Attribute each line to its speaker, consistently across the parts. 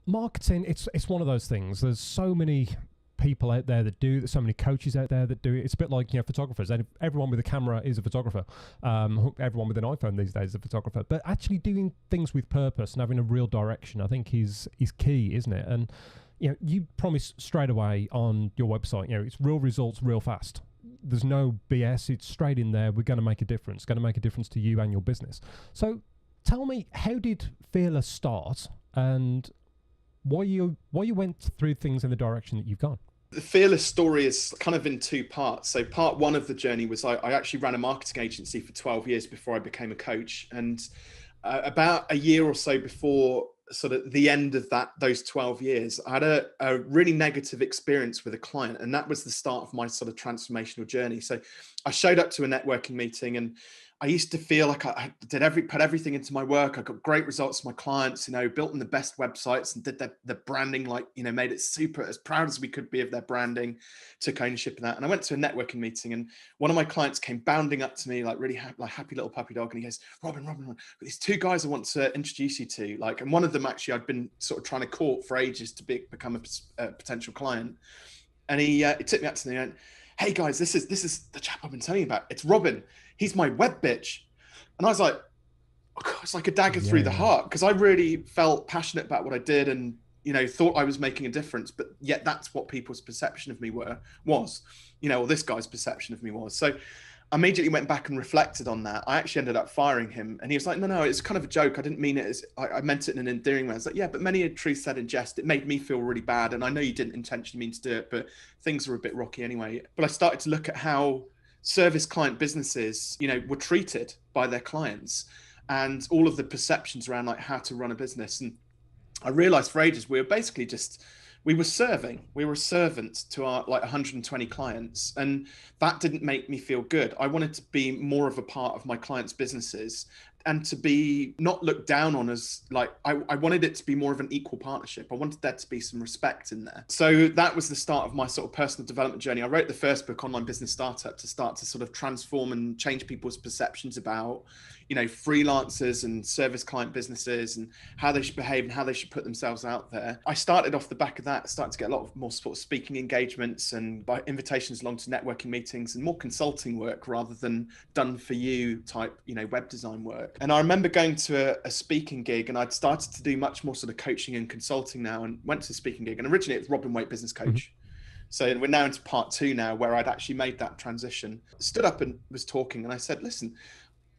Speaker 1: Marketing, it's one of those things. There's so many people out there that do, there's so many coaches out there that do it. It's a bit like, photographers, and everyone with a camera is a photographer. Everyone with an iPhone these days is a photographer. But actually doing things with purpose and having a real direction, I think is key, isn't it? And you promise straight away on your website, it's real results real fast. There's no BS. It's straight in there. We're going to make a difference. Going to make a difference to you and your business. So tell me, how did Fearless start, and why you went through things in the direction that you've gone?
Speaker 2: The Fearless story is kind of in two parts. So part one of the journey was I actually ran a marketing agency for 12 years before I became a coach. And about a year or so before sort of the end of those 12 years, I had a really negative experience with a client. And that was the start of my sort of transformational journey. So I showed up to a networking meeting, and I used to feel like I put everything into my work. I got great results for my clients, built them the best websites and did the branding, made it super, as proud as we could be of their branding, took ownership of that. And I went to a networking meeting, and one of my clients came bounding up to me, like really happy little puppy dog. And he goes, Robin, these two guys I want to introduce you to, and one of them actually I'd been sort of trying to court for ages to become a potential client. And he took me up to me and went, hey guys, this is the chap I've been telling you about. It's Robin. He's my web bitch. And I was like, oh God, it's like a dagger through the heart, because I really felt passionate about what I did and, thought I was making a difference, but yet that's what people's perception of me was, or this guy's perception of me was. So I immediately went back and reflected on that. I actually ended up firing him, and he was like, no, it's kind of a joke. I didn't mean it I meant it in an endearing way. I was like, yeah, but many a truth said in jest. It made me feel really bad. And I know you didn't intentionally mean to do it, but things were a bit rocky anyway. But I started to look at how service client businesses, were treated by their clients, and all of the perceptions around how to run a business. And I realized for ages, we were servants to our 120 clients. And that didn't make me feel good. I wanted to be more of a part of my clients' businesses, and to be not looked down on as I wanted it to be more of an equal partnership. I wanted there to be some respect in there. So that was the start of my sort of personal development journey. I wrote the first book, Online Business Startup, to start to sort of transform and change people's perceptions about, freelancers and service client businesses and how they should behave and how they should put themselves out there. I started off the back of that, started to get a lot of more sort of speaking engagements and by invitations along to networking meetings and more consulting work rather than done for you type, web design work. And I remember going to a speaking gig, and I'd started to do much more sort of coaching and consulting now, and went to a speaking gig. And originally it was Robin Waite Business Coach. Mm-hmm. So we're now into part two now, where I'd actually made that transition. Stood up and was talking, and I said, listen,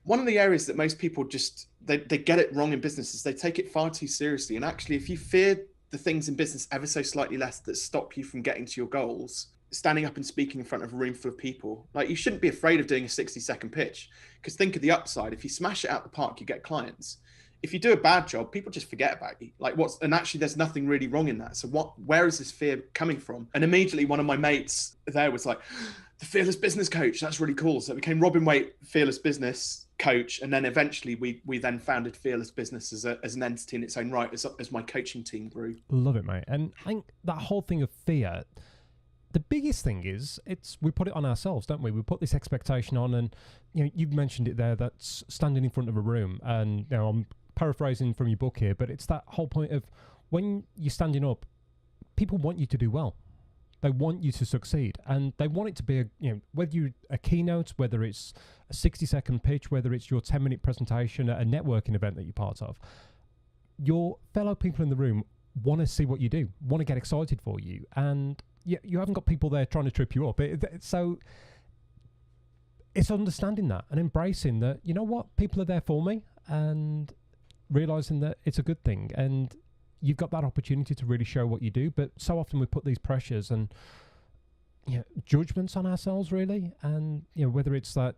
Speaker 2: one of the areas that most people just, they get it wrong in business is they take it far too seriously. And actually, if you fear the things in business ever so slightly less that stop you from getting to your goals, standing up and speaking in front of a room full of people, you shouldn't be afraid of doing a 60-second pitch, because think of the upside. If you smash it out the park, you get clients. If you do a bad job, people just forget about you. And actually there's nothing really wrong in that. So where is this fear coming from? And immediately one of my mates there was like, the Fearless Business Coach, that's really cool. So it became Robin Waite Fearless Business Coach. And then eventually we then founded Fearless Business as an entity in its own right, as my coaching team grew.
Speaker 1: Love it, mate. And I think that whole thing of fear, the biggest thing is we put it on ourselves, don't we? We put this expectation on, and you've mentioned it there, that's standing in front of a room. And I'm paraphrasing from your book here, but it's that whole point of when you're standing up, people want you to do well. They want you to succeed, and they want it to be whether you're a keynote, whether it's a 60-second pitch, whether it's your 10-minute presentation at a networking event that you're part of. Your fellow people in the room want to see what you do, want to get excited for you, and you haven't got people there trying to trip you up. So it's understanding that and embracing that, people are there for me, and realizing that it's a good thing. And you've got that opportunity to really show what you do. But so often we put these pressures and judgments on ourselves, really. And whether it's that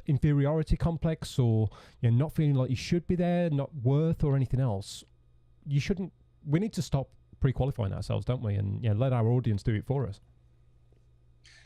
Speaker 1: inferiority complex, or not feeling like you should be there, not worth or anything else, we need to stop pre-qualifying ourselves, don't we? And let our audience do it for us.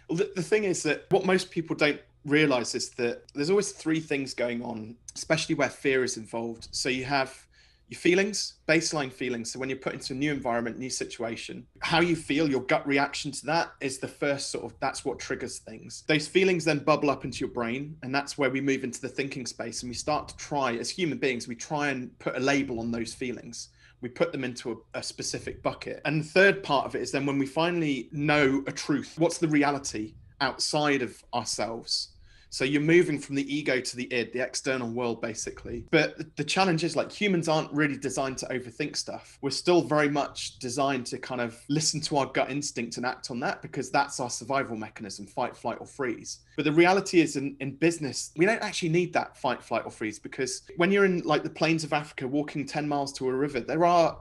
Speaker 2: Well, the thing is that what most people don't realize is that there's always three things going on, especially where fear is involved. So you have your feelings, baseline feelings. So when you're put into a new environment, new situation, how you feel, your gut reaction to that is the first that's what triggers things. Those feelings then bubble up into your brain. And that's where we move into the thinking space. And we start to try, as human beings, we try and put a label on those feelings. We put them into a specific bucket. And the third part of it is then when we finally know a truth, what's the reality outside of ourselves? So you're moving from the ego to the id, the external world, basically. But the challenge is, like, humans aren't really designed to overthink stuff. We're still very much designed to kind of listen to our gut instinct and act on that, because that's our survival mechanism: fight, flight, or freeze. But the reality is, in business, we don't actually need that fight, flight, or freeze, because when you're in like the plains of Africa walking 10 miles to a river, there are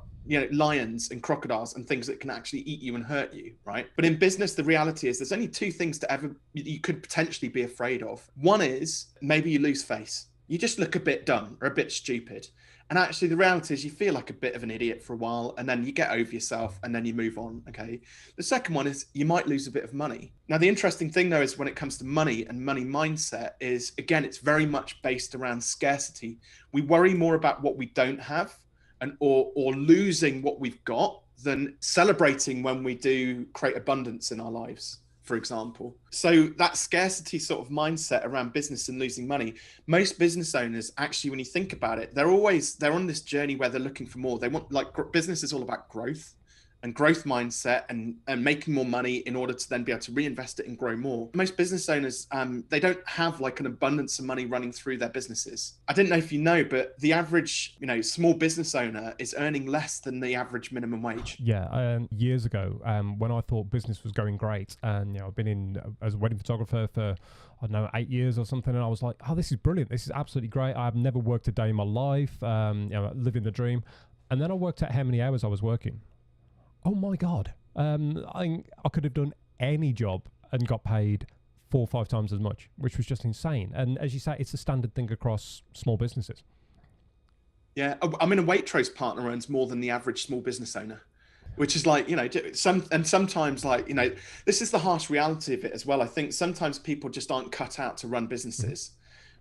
Speaker 2: lions and crocodiles and things that can actually eat you and hurt you, right? But in business, the reality is there's only two things you could potentially be afraid of. One is maybe you lose face. You just look a bit dumb or a bit stupid. And actually the reality is you feel like a bit of an idiot for a while, and then you get over yourself and then you move on, okay? The second one is you might lose a bit of money. Now, the interesting thing though is when it comes to money and money mindset is, again, it's very much based around scarcity. We worry more about what we don't have or losing what we've got than celebrating when we do create abundance in our lives, for example. So that scarcity sort of mindset around business and losing money, most business owners, actually, when you think about it, they're on this journey where they're looking for more. They want, like, business is all about growth and growth mindset and making more money in order to then be able to reinvest it and grow more. Most business owners, they don't have like an abundance of money running through their businesses. I didn't know if you know, but the average, small business owner is earning less than the average minimum wage.
Speaker 1: Yeah, years ago, when I thought business was going great, and I've been in as a wedding photographer for, I don't know, 8 years or something, and I was like, oh, this is brilliant. This is absolutely great. I've never worked a day in my life, living the dream. And then I worked out how many hours I was working. Oh my God. I could have done any job and got paid 4 or 5 times as much, which was just insane. And as you say, it's a standard thing across small businesses.
Speaker 2: Yeah. I mean, a Waitrose partner earns more than the average small business owner, which is like, sometimes, like, this is the harsh reality of it as well. I think sometimes people just aren't cut out to run businesses.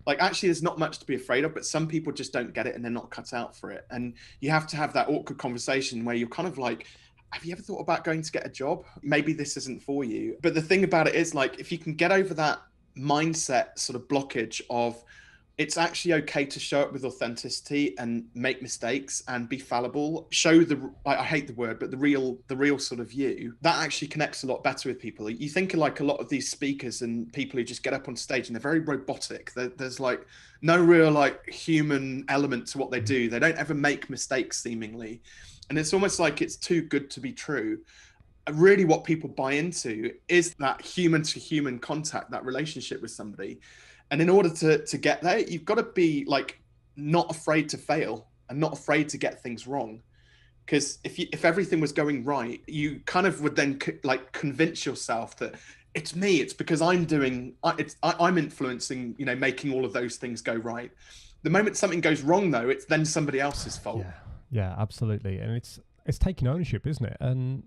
Speaker 2: Like, actually, there's not much to be afraid of, but some people just don't get it and they're not cut out for it. And you have to have that awkward conversation where you're kind of like, have you ever thought about going to get a job? Maybe this isn't for you. But the thing about it is, like, if you can get over that mindset sort of blockage of it's actually okay to show up with authenticity and make mistakes and be fallible, show I hate the word, but the real sort of you, that actually connects a lot better with people. You think of like a lot of these speakers and people who just get up on stage and they're very robotic. There's like no real like human element to what they do. They don't ever make mistakes seemingly. And it's almost like it's too good to be true. Really what people buy into is that human to human contact, that relationship with somebody. And in order to get there, you've got to be like not afraid to fail and not afraid to get things wrong. Because if everything was going right, you kind of would then like convince yourself that it's me. It's because I'm influencing, making all of those things go right. The moment something goes wrong, though, it's then somebody else's fault.
Speaker 1: Yeah, absolutely. And it's taking ownership, isn't it? And